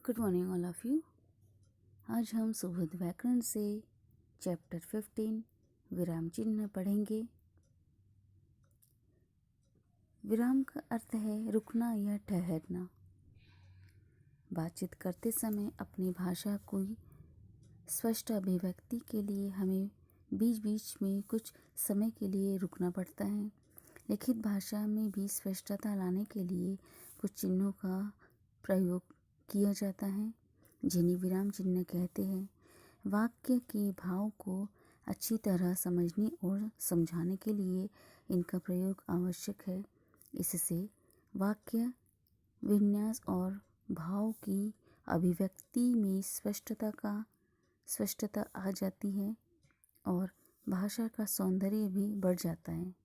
Good morning all of you. आज हम सुबोध व्याकरण से चैप्टर 15 विराम चिन्ह पढ़ेंगे। विराम का अर्थ है रुकना या ठहरना। बातचीत करते समय अपनी भाषा को स्पष्ट अभिव्यक्ति के लिए हमें बीच बीच में कुछ समय के लिए रुकना पड़ता है। लिखित भाषा में भी स्पष्टता लाने के लिए कुछ चिन्हों का प्रयोग किया जाता है जिन्हें विराम चिन्ह कहते हैं। वाक्य के भाव को अच्छी तरह समझने और समझाने के लिए इनका प्रयोग आवश्यक है। इससे वाक्य विन्यास और भाव की अभिव्यक्ति में स्पष्टता आ जाती है और भाषा का सौंदर्य भी बढ़ जाता है।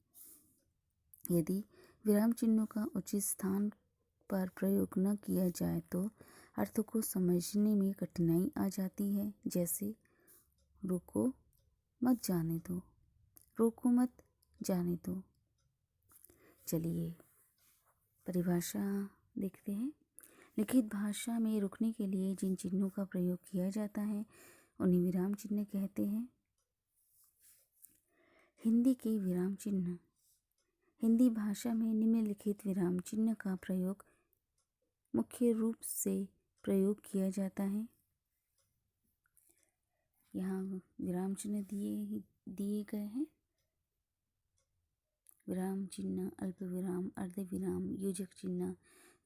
यदि विराम चिन्हों का उचित स्थान पर प्रयोग न किया जाए तो अर्थ को समझने में कठिनाई आ जाती है। जैसे रोको मत जाने दो, रोको मत जाने दो। चलिए परिभाषा देखते हैं। लिखित भाषा में रुकने के लिए जिन चिन्हों का प्रयोग किया जाता है उन्हें विराम चिन्ह कहते हैं। हिंदी के विराम चिन्ह। हिंदी भाषा में निम्नलिखित विराम चिन्ह का प्रयोग मुख्य रूप से प्रयोग किया जाता है। यहाँ विराम चिन्ह दिए गए हैं। विराम चिन्ह, अल्प विराम, अर्ध विराम, योजक चिन्ह,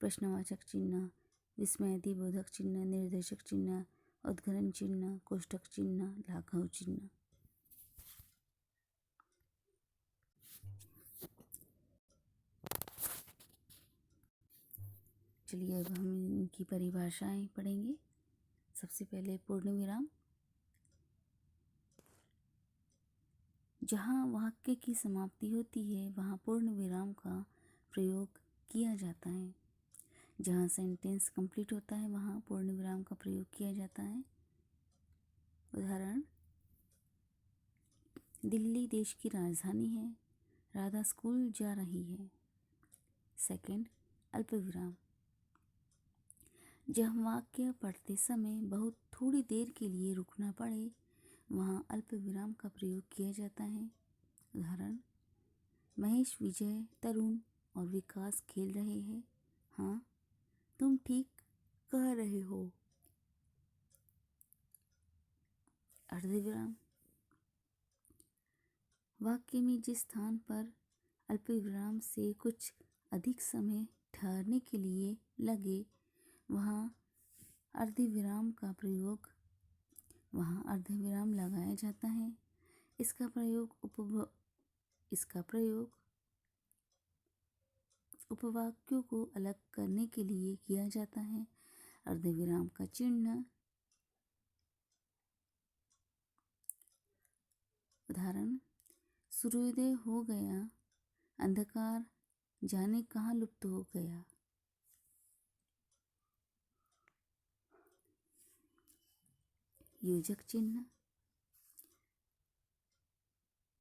प्रश्नवाचक चिन्ह, विस्मयादिबोधक चिन्ह, निर्देशक चिन्ह, उद्गरण चिन्ह, कोष्ठक चिन्ह, लाघव चिन्ह। चलिए अब हम इनकी परिभाषाएं पढ़ेंगे। सबसे पहले पूर्ण विराम। जहाँ वाक्य की समाप्ति होती है वहाँ पूर्ण विराम का प्रयोग किया जाता है। जहाँ सेंटेंस कंप्लीट होता है वहाँ पूर्ण विराम का प्रयोग किया जाता है। उदाहरण, दिल्ली देश की राजधानी है, राधा स्कूल जा रही है। सेकंड, अल्प विराम। जब वाक्य पढ़ते समय बहुत थोड़ी देर के लिए रुकना पड़े वहाँ अल्प विराम का प्रयोग किया जाता है। उदाहरण, महेश, विजय, तरुण और विकास खेल रहे हैं। हाँ, तुम ठीक कह रहे हो। अर्धविराम। वाक्य में जिस स्थान पर अल्प विराम से कुछ अधिक समय ठहरने के लिए लगे वहाँ अर्धविराम लगाया जाता है। इसका प्रयोग उपवाक्यों को अलग करने के लिए किया जाता है। अर्धविराम का चिन्ह। उदाहरण, सूर्योदय हो गया, अंधकार जाने कहाँ लुप्त हो गया। योजक चिन्ह।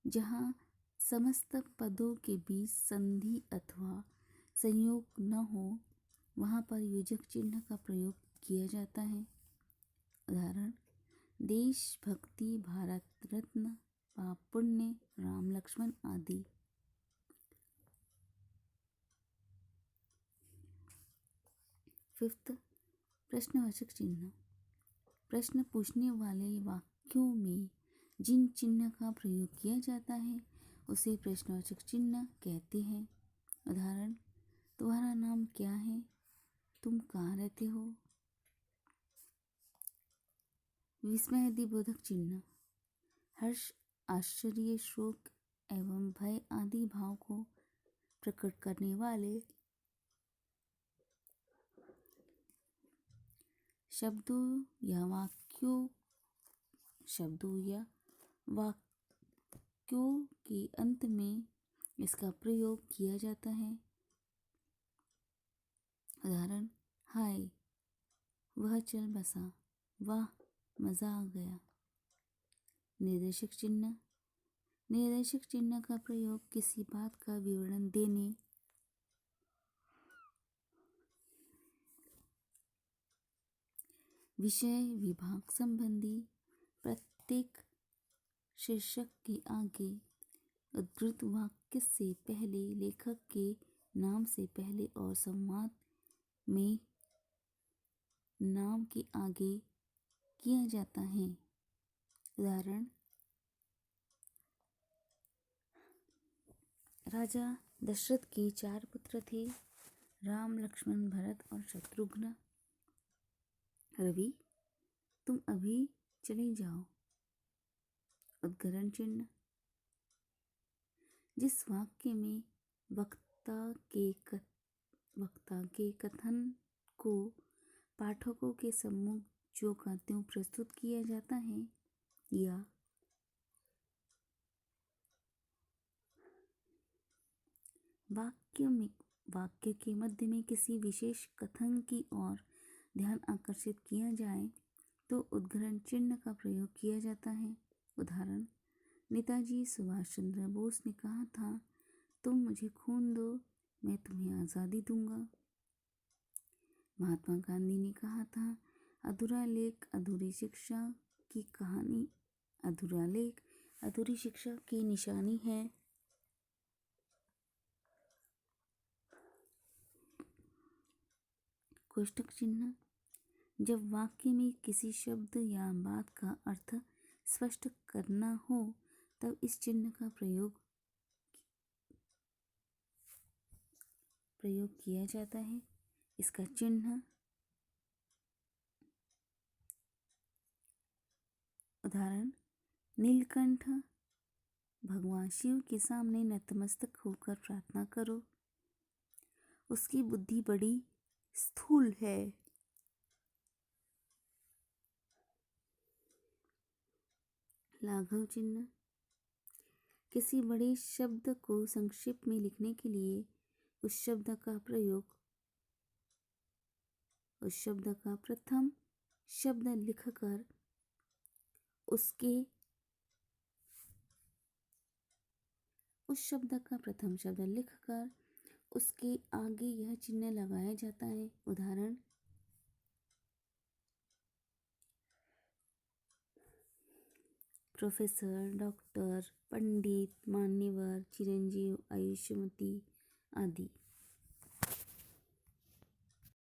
जहाँ समस्त पदों के बीच संधि अथवा संयोग न हो वहाँ पर योजक चिन्ह का प्रयोग किया जाता है। उदाहरण, देशभक्ति, भारत रत्न, पाप पुण्य, राम लक्ष्मण आदि। फिफ्थ, प्रश्नवाचक चिन्ह। प्रश्न पूछने वाले वाक्यों में जिन चिन्ह का प्रयोग किया जाता है उसे प्रश्नवाचक चिन्ह कहते हैं। उदाहरण, तुम्हारा नाम क्या है, तुम कहाँ रहते हो। विस्मयादिबोधक चिन्ह। हर्ष, आश्चर्य, शोक एवं भय आदि भाव को प्रकट करने वाले शब्दों या वाक्यों के अंत में इसका प्रयोग किया जाता है। उदाहरण, हाय, वह चल बसा, वाह, मज़ा आ गया। निर्देशक चिन्ह। निर्देशक चिन्ह का प्रयोग किसी बात का विवरण देने विषय विभाग संबंधी प्रत्येक शीर्षक के आगे उद्धृत वाक्य से पहले लेखक के नाम से पहले और संवाद में नाम के आगे किया जाता है। उदाहरण, राजा दशरथ के 4 पुत्र थे, राम, लक्ष्मण, भरत और शत्रुघ्न। रवि, तुम अभी चले जाओ। उद्गरण चिन्ह। जिस वाक्य में वक्ता के कथन को पाठकों के सम्मुख जो का त्यों प्रस्तुत किया जाता है, या वाक्य के मध्य में किसी विशेष कथन की ओर ध्यान आकर्षित किया जाए तो उद्गरण चिन्ह का प्रयोग किया जाता है। उदाहरण, नेताजी सुभाष चंद्र बोस ने कहा था, तुम मुझे खून दो, मैं तुम्हें आज़ादी दूंगा। महात्मा गांधी ने कहा था, अधूरा लेख अधूरी शिक्षा की कहानी, अधूरा लेख अधूरी शिक्षा की निशानी है। कोष्ठक चिन्ह। जब वाक्य में किसी शब्द या बात का अर्थ स्पष्ट करना हो तब इस चिन्ह का प्रयोग किया जाता है। इसका चिन्ह, उदाहरण, नीलकंठ, भगवान शिव के सामने नतमस्तक होकर प्रार्थना करो, उसकी बुद्धि बड़ी स्थूल है। लाघव चिन्ह। किसी बड़े शब्द को संक्षेप में लिखने के लिए उस शब्द का प्रथम शब्द लिखकर उसके आगे यह चिन्ह लगाया जाता है। उदाहरण, प्रोफेसर, डॉक्टर, पंडित, मान्यवर, चिरंजीव, आयुष्मती आदि।